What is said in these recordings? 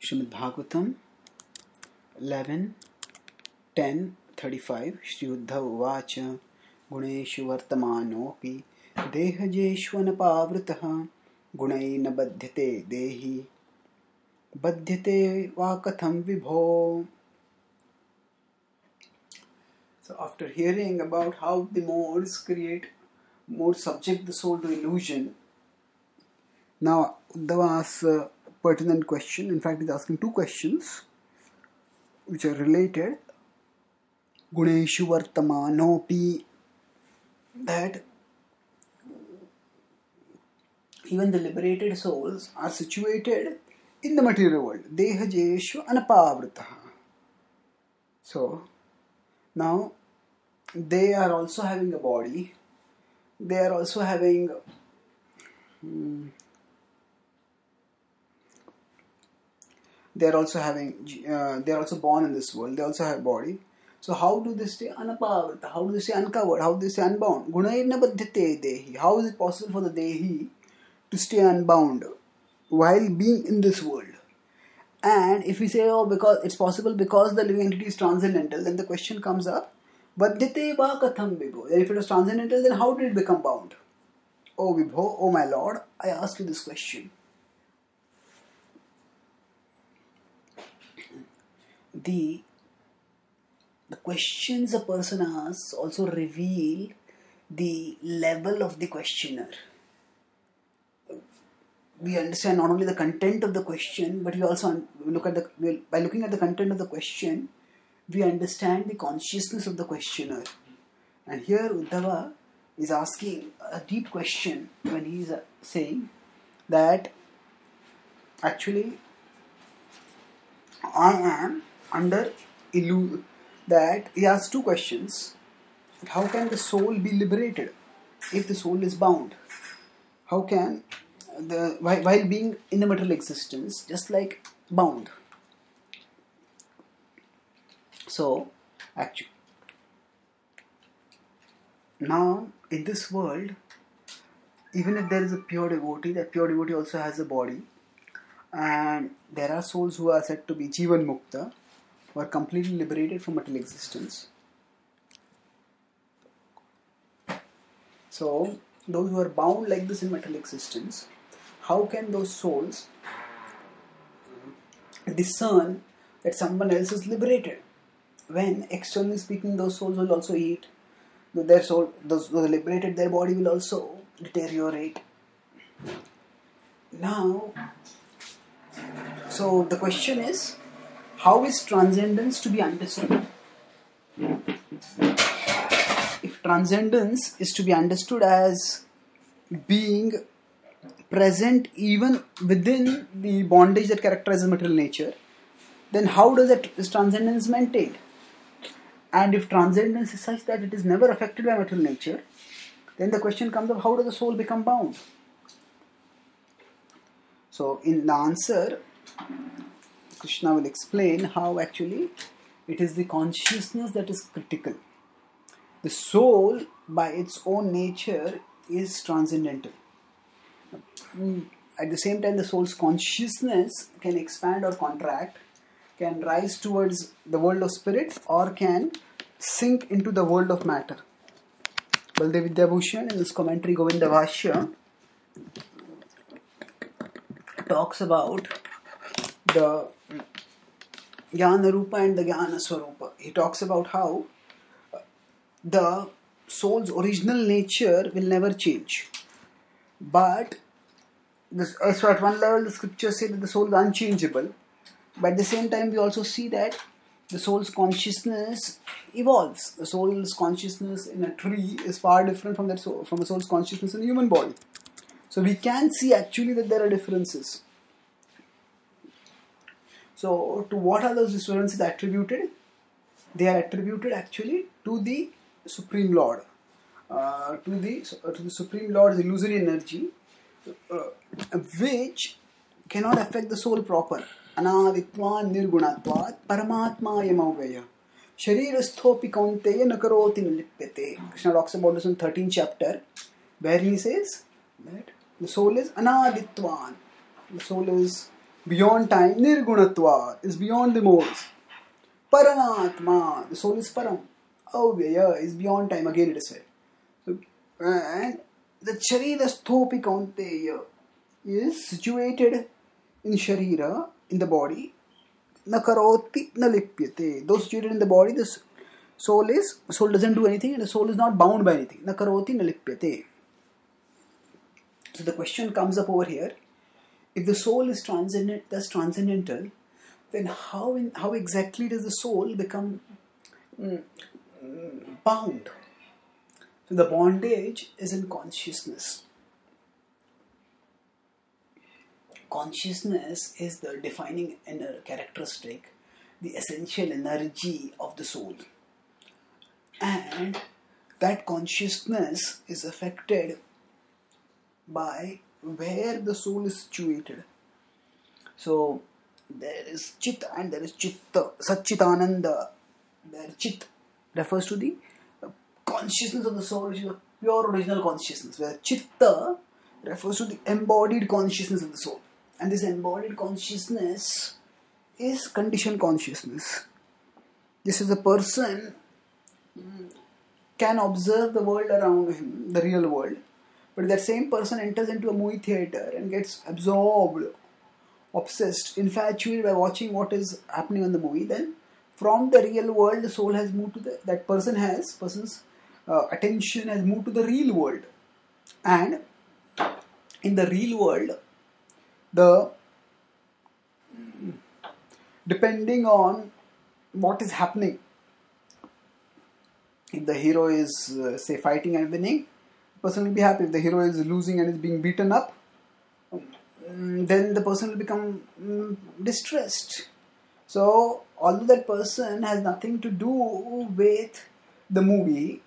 Srimad Bhagavatam 11:10-35 sri-uddhava uvaca gunesu vartamano deha-jesv anapavrtah gunair badhyate dehi badhyate katham vibho. So after hearing about how the modes subject the soul to illusion, now Uddhava asks a pertinent question. In fact, he's asking two questions which are related. Gunesu vartamano, that even the liberated souls are situated in the material world. Deha-jesv anapavrtah. So now they are also having a body. They are also having they are also born in this world. They also have body. So how do they stay anapavrtah? How do they stay uncovered? How do they stay unbound? Gunair badhyate dehi. How is it possible for the dehi to stay unbound while being in this world? And if we say, because it's possible because the living entity is transcendental, then the question comes up, badhyate katham vibho. And if it was transcendental, then how did it become bound? Oh vibho, oh my Lord, I ask you this question. The questions a person asks also reveal the level of the questioner. We understand not only the content of the question, but we also by looking at the content of the question, we understand the consciousness of the questioner. And here Uddhava is asking a deep question when he is saying that actually I am under illusion. That he asks two questions. How can the soul be liberated if the soul is bound? How can while being in the material existence, just like bound? So actually now in this world, even if there is a pure devotee, that pure devotee also has a body, and there are souls who are said to be jivan mukta, who are completely liberated from material existence. So those who are bound like this in material existence, how can those souls discern that someone else is liberated, when externally speaking those souls will also eat, their soul, those liberated, their body will also deteriorate. Now, so the question is, how is transcendence to be understood? If transcendence is to be understood as being present even within the bondage that characterizes material nature, then how does this transcendence maintained? And if transcendence is such that it is never affected by material nature, then the question comes up, how does the soul become bound? So in the answer, Krsna will explain how actually it is the consciousness that is critical. The soul by its own nature is transcendental. At the same time, the soul's consciousness can expand or contract, can rise towards the world of spirit, or can sink into the world of matter. Baldev Vidyabhushan in his commentary Govinda Bhashya talks about the Jnana Rupa and the Jnana Swarupa. He talks about how the soul's original nature will never change. But so at one level the scriptures say that the soul is unchangeable. But at the same time we also see that the soul's consciousness evolves. The soul's consciousness in a tree is far different from a soul's consciousness in a human body. So we can see actually that there are differences. So to what are those differences attributed? They are attributed actually to the Supreme Lord, to the Supreme Lord's illusory energy, which cannot affect the soul proper. Anaditvan nirgunatvat paramatma yamavaya sharirasthopi kaunteya nakaroti nilipyate. Krishna talks about this in 13th chapter, where he says that the soul is anaditvan. The soul is beyond time. Nirgunatva is beyond the modes. Paramatma, the soul is param. Avyaya is beyond time, again it is said. So, and the Sharira Sthopi Kaunteya is situated in Sharira, in the body. Nakaroti nalipyate. Those situated in the body, the soul doesn't do anything and the soul is not bound by anything. Nakaroti nalipyate. So the question comes up over here. If the soul is transcendent, thus transcendental, then how exactly does the soul become bound? So the bondage is in consciousness. Consciousness is the defining inner characteristic, the essential energy of the soul. And that consciousness is affected by where the soul is situated. So there is chit and there is chitta. Satchitananda. There chit refers to the consciousness of the soul, which is a pure original consciousness, where chitta refers to the embodied consciousness of the soul. And this embodied consciousness is conditioned consciousness. This is a person can observe the world around him, the real world, but if that same person enters into a movie theater and gets absorbed, obsessed, infatuated by watching what is happening in the movie, then from the real world the soul has moved to that person's attention has moved to the real world. And in the real world, depending on what is happening, if the hero is say fighting and winning, the person will be happy. If the hero is losing and is being beaten up, then the person will become distressed. So although that person has nothing to do with the movie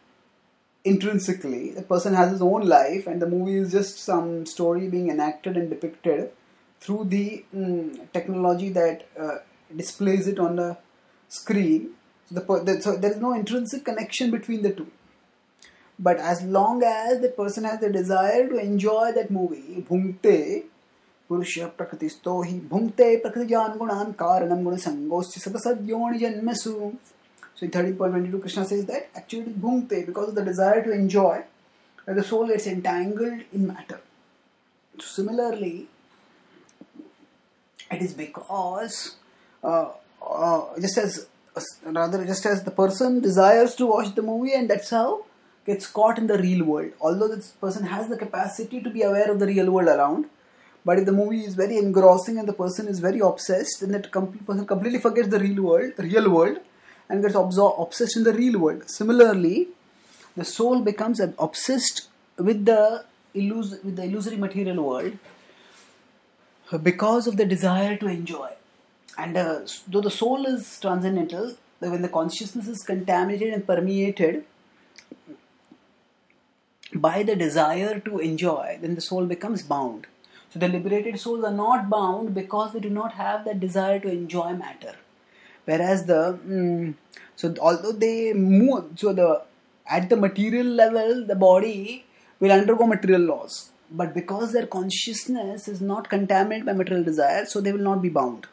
intrinsically, the person has his own life and the movie is just some story being enacted and depicted through the technology that displays it on the screen. So there is no intrinsic connection between the two. But as long as the person has the desire to enjoy that movie, bhunkte purusha prakatisto hi bhunkte prakritijan gunan karanam gunasangoschi sapasadyoni janmasu. So in 13.22 Krishna says that actually it is bhunkte, because of the desire to enjoy, that the soul gets entangled in matter. So similarly, it is because just as the person desires to watch the movie and that's how gets caught in the real world. Although this person has the capacity to be aware of the real world around, but if the movie is very engrossing and the person is very obsessed, then that person completely forgets the real world and gets obsessed in the real world. Similarly, the soul becomes obsessed with the illusory material world because of the desire to enjoy. And though the soul is transcendental, when the consciousness is contaminated and permeated by the desire to enjoy, then the soul becomes bound. So the liberated souls are not bound because they do not have that desire to enjoy matter. Whereas although they move, at the material level, the body will undergo material laws. But because their consciousness is not contaminated by material desire, so they will not be bound.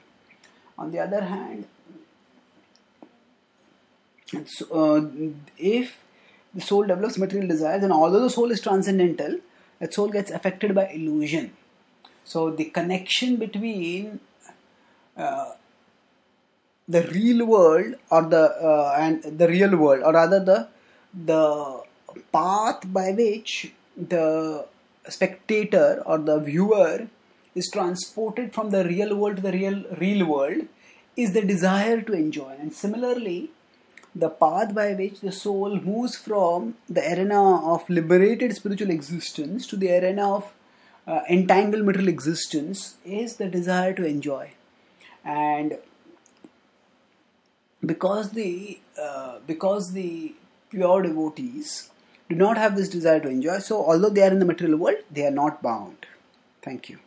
On the other hand, if the soul develops material desire, then although the soul is transcendental, that soul gets affected by illusion. So the connection between the real world and the real world, or rather the path by which the spectator or the viewer is transported from the real world to the real world, is the desire to enjoy. And similarly, the path by which the soul moves from the arena of liberated spiritual existence to the arena of entangled material existence is the desire to enjoy. And because the pure devotees do not have this desire to enjoy, so although they are in the material world, they are not bound. Thank you.